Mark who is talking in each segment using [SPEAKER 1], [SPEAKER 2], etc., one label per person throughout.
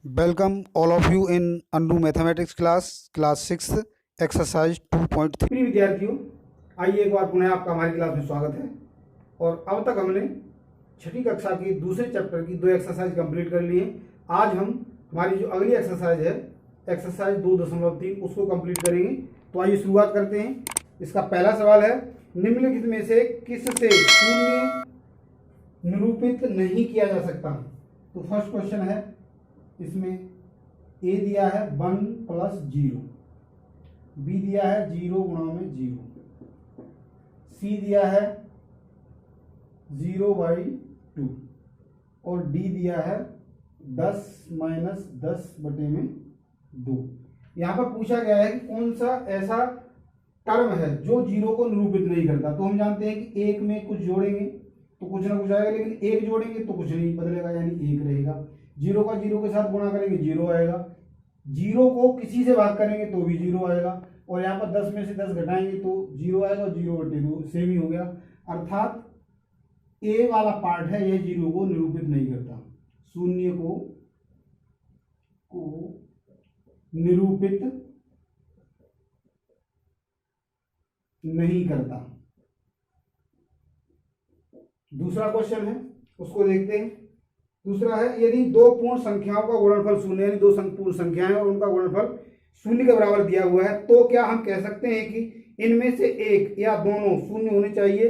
[SPEAKER 1] Welcome all of you in Andu Mathematics class 6 exercise 2.3।
[SPEAKER 2] प्रिय विद्यार्थियों, आइए एक बार पुनः आपका हमारी क्लास में स्वागत है। और अब तक हमने छठी कक्षा की दूसरे चैप्टर की 2 एक्सरसाइज कंप्लीट कर ली है। आज हम हमारी जो अगली एक्सरसाइज है एक्सरसाइज 2.3 उसको कंप्लीट करेंगे। तो आइए शुरुआत करते हैं। इसका पहला सवाल है, निम्नलिखित में से किससे शून्य निरूपित नहीं किया जा सकता। तो फर्स्ट क्वेश्चन है, इसमें ए दिया है 1 + 0, बी दिया है 0 × 0, सी दिया है 0/2 और डी दिया है 10 - 10/2। यहाँ पर पूछा गया है कि कौन सा ऐसा टर्म है जो 0 को निरूपित नहीं करता। तो हम जानते हैं कि एक में कुछ जोड़ेंगे तो कुछ ना कुछ आएगा, लेकिन एक जोड़ेंगे तो कुछ नहीं बदलेगा, यानी एक रहेगा। 0 का 0 के साथ गुणा करेंगे 0 आएगा, 0 को किसी से भाग करेंगे तो भी 0 आएगा, और यहाँ पर 10 में से 10 घटाएंगे तो 0 आएगा, और 0/2 सेम ही हो गया। अर्थात ए वाला पार्ट है यह 0 को निरूपित नहीं करता, शून्य को निरूपित नहीं करता। दूसरा क्वेश्चन है, उसको देखते हैं। दूसरा है, यदि दो पूर्ण संख्याओं का गुणनफल शून्य, यानी दो पूर्ण संख्याएं और उनका गुणनफल शून्य के बराबर दिया हुआ है, तो क्या हम कह सकते हैं कि इनमें से एक या दोनों शून्य होने चाहिए।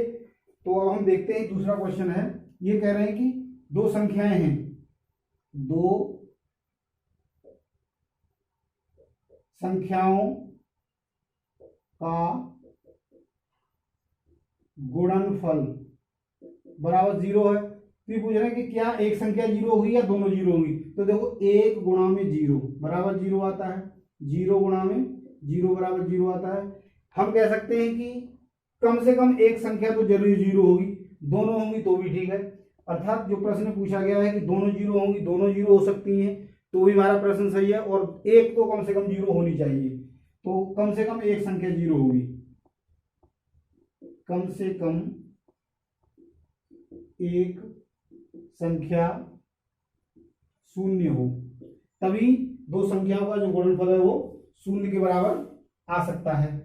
[SPEAKER 2] तो अब हम देखते हैं। दूसरा क्वेश्चन है, ये कह रहे हैं कि दो संख्याएं हैं, दो संख्याओं का गुणनफल बराबर 0 है। तो ये पूछ रहे हैं कि क्या एक संख्या 0 होगी या दोनों 0 होंगी। तो देखो 1 × 0 बराबर 0 आता है, 0 × 0 बराबर 0 आता है। हम कह सकते हैं कि कम से कम एक संख्या तो जरूर 0 होगी, दोनों होंगी तो भी ठीक है। अर्थात जो प्रश्न पूछा गया है कि दोनों 0 होंगी, दोनों 0 हो सकती हैं, तो भी हमारा प्रश्न सही है। और एक तो कम से कम 0 होनी चाहिए, तो कम से कम एक संख्या 0 होगी, कम से कम एक संख्या शून्य हो, तभी दो संख्याओं का जो गुणनफल है वो शून्य के बराबर आ सकता है।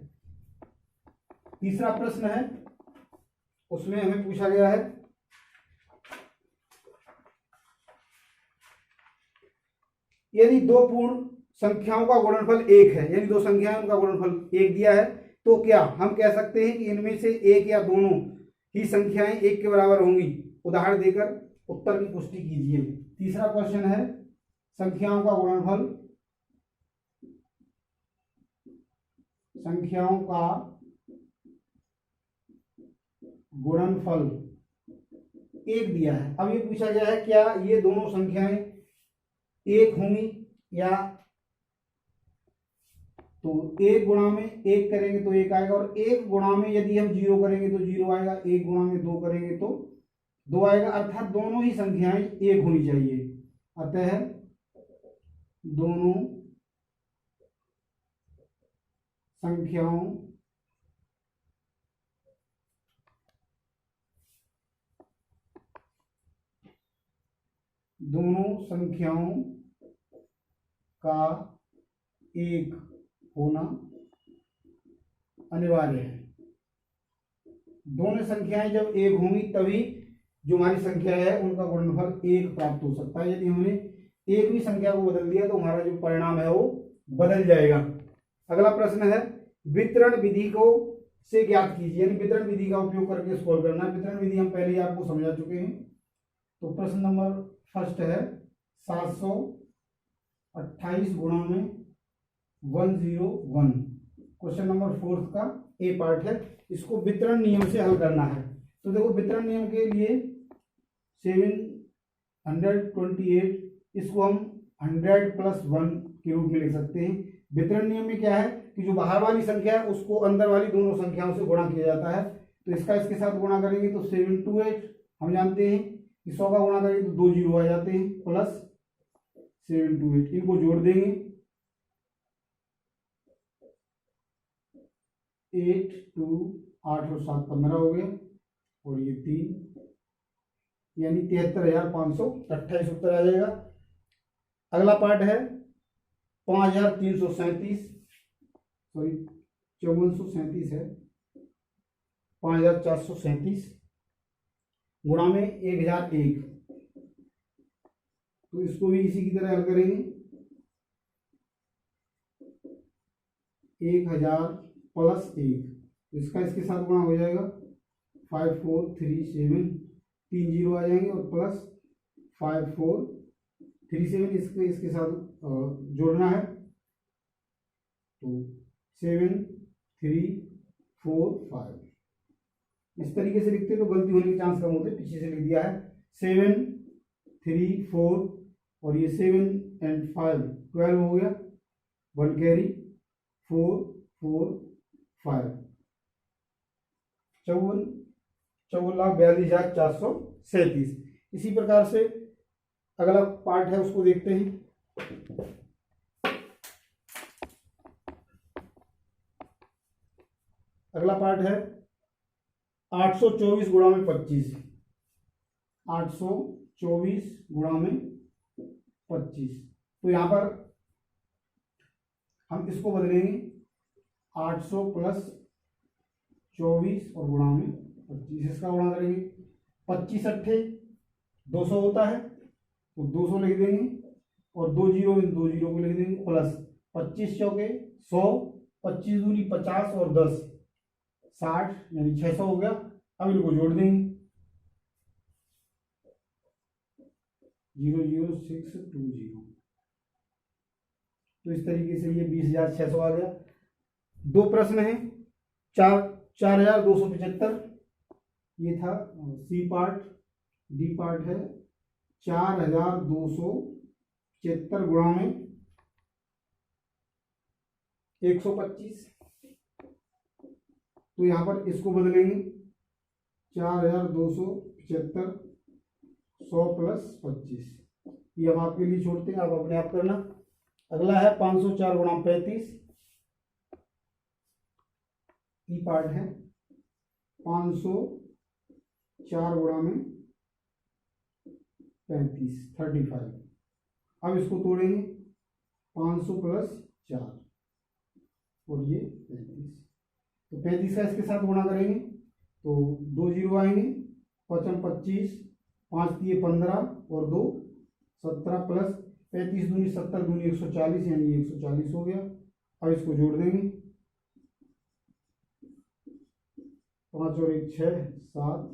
[SPEAKER 2] तीसरा प्रश्न है, उसमें हमें पूछा गया है, यदि दो पूर्ण संख्याओं का गुणनफल 1 है, यानी दो संख्याएं उनका गुणनफल 1 दिया है, तो क्या हम कह सकते हैं कि इनमें से एक या दोनों ही संख्याएं 1 के बराबर होंगी। उदाहरण देकर उत्तर की पुष्टि कीजिए। तीसरा क्वेश्चन है, संख्याओं का गुणनफल, संख्याओं का गुणनफल 1 दिया है। अब ये पूछा गया है क्या ये दोनों संख्याएं 1 होंगी या, तो 1 × 1 करेंगे तो 1 आएगा, और 1 × यदि हम 0 करेंगे तो 0 आएगा, 1 × 2 करेंगे तो 2 आएगा। अर्थात दोनों ही संख्याएं 1 होनी चाहिए। अतः दोनों संख्याओं का 1 होना अनिवार्य है। दोनों संख्याएं जब 1 होंगी तभी जो हमारी संख्या है उनका गुणनफल 1 प्राप्त हो सकता है। यदि हमने एक भी संख्या को बदल दिया तो हमारा जो परिणाम है वो बदल जाएगा। अगला प्रश्न है, वितरण विधि को से ज्ञात कीजिए, यानी वितरण विधि का उपयोग करके सॉल्व करना है। वितरण विधि हम पहले ही आपको समझा चुके हैं। तो प्रश्न नंबर फर्स्ट है 728 × 101। क्वेश्चन नंबर 4 का ए पार्ट है, इसको वितरण नियम से हल करना है। तो देखो वितरण नियम के लिए 728 इसको हम 100 + 1 के रूप में लिख सकते हैं। वितरण नियम में क्या है कि जो बाहर वाली संख्या है उसको अंदर वाली दोनों संख्याओं से गुणा किया जाता है। तो इसका इसके साथ गुणा करेंगे तो 728, हम जानते हैं कि 100 का गुणा करेंगे तो 2 0 आ जाते हैं, प्लस 728, इनको जोड़ देंगे 8 2 8 और 7 15 हो गए, और ये 3 यानी 73,528 उत्तर आ जाएगा। अगला पार्ट है 5337, सॉरी 5437 है, 5437 गुणा में 1001, तो इसको भी इसी की तरह हल करेंगे। 1000 प्लस 1, इसका इसके साथ गुणा हो जाएगा 5437, 3 जीरो आ जाएंगे और प्लस 5437 इसके साथ जोड़ना है, तो 7345। इस तरीके से लिखते तो गलती होने के चांस कम होते, पीछे से लिख दिया है 734 और ये 7 and 5 12 हो गया, 1 कैरी 445, 54,42,437। इसी प्रकार से अगला पार्ट है उसको देखते हैं। अगला पार्ट है 824 गुणा में 25, 824 गुणा में 25, तो यहाँ पर हम इसको बदलेंगे 800 प्लस 24 और गुणा में 25, इसका गुणा करेंगे 25 अट्ठे 200 होता है, तो 200 लिख देंगे और 2 जीरो को लिख देंगे, प्लस 25 चौके 100, 25 दूनी 50 और 10 60, यानी 600 हो गया। अब इनको जोड़ देंगे 00620, तो इस तरीके से ये 20,600 आ गया। दो प्रश्न हैं, 4275 ये था सी पार्ट, डी पार्ट है 4275 गुणा में 125, तो यहाँ पर इसको बदलेंगे 4275 100 प्लस 25, ये हम आपके लिए छोड़ते हैं, आप अपने आप करना। अगला है 504 गुणा 35, ई पार्ट है 504 गुणा में 35 अब इसको तोड़ेंगे 500 प्लस 4 और ये 35, तो 35 का इसके साथ गुणा करेंगे तो 2 जीरो आएंगे, 55 25, 5 दिए 15 और 2 17 प्लस 35 दूनी 70 दूनी 140, यानी 140 हो गया। अब इसको जोड़ देंगे 5 और 1 6 7,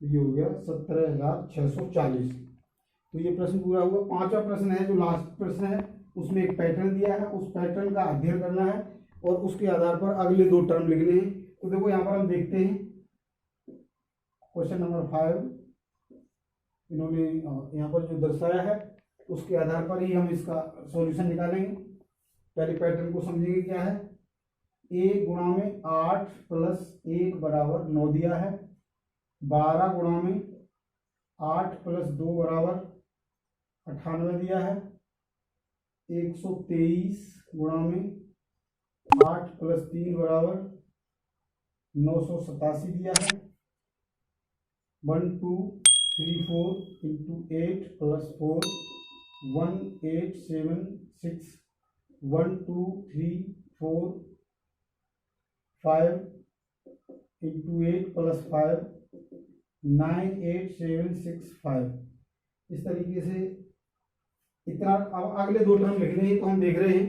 [SPEAKER 2] ये हो गया 17,640। तो ये प्रश्न पूरा हुआ। पांचवा प्रश्न है जो लास्ट प्रश्न है, उसमें एक पैटर्न दिया है, उस पैटर्न का अध्ययन करना है और उसके आधार पर अगले 2 टर्म लिखने हैं। तो देखो यहाँ पर हम देखते हैं क्वेश्चन नंबर 5, इन्होंने यहाँ पर जो दर्शाया है उसके आधार पर ही हम इसका सॉल्यूशन निकालेंगे। पहले पैटर्न को समझेंगे क्या है। a गुणा में 8 प्लस 1 बराबर 9 दिया है, 12 गुणा में 8 प्लस 2 बराबर 98 दिया है, 123 गुणा में 8 प्लस 3 बराबर 987 दिया है, 1 2 3 4 इंटू 8 प्लस 4 1876, 1 2 3 4 5 इंटू 8 प्लस 5 98765। इस तरीके से इतना। अब अगले 2 टर्म लिख रहे हैं तो हम देख रहे हैं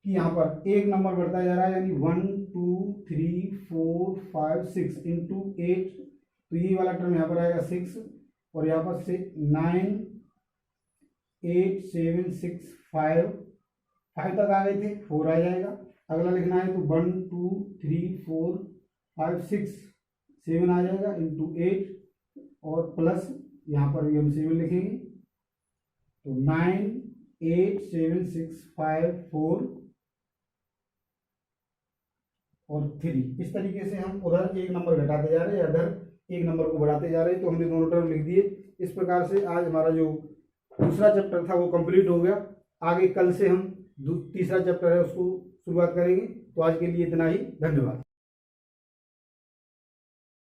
[SPEAKER 2] कि यहाँ पर एक नंबर बढ़ता जा रहा है, यानी 1 2 3 4 5 6 इंटू 8, तो ये वाला टर्म यहाँ पर आएगा 6 और यहाँ पर से 98765 तक आ गए थे, 4 आ जाएगा। अगला लिखना है तो 1 2 3 4 5 6 7 आ जाएगा इंटू 8 और प्लस यहाँ पर भी हम 7 लिखेंगे, तो 98765 और 3। इस तरीके से हम उधर एक नंबर घटाते जा रहे हैं, इधर एक नंबर को बढ़ाते जा रहे हैं। तो हमने दोनों टर्म लिख दिए। इस प्रकार से आज हमारा जो दूसरा चैप्टर था वो कंप्लीट हो गया। आगे कल से हम तीसरा चैप्टर है उसको शुरुआत करेंगे। तो आज के लिए इतना ही, धन्यवाद।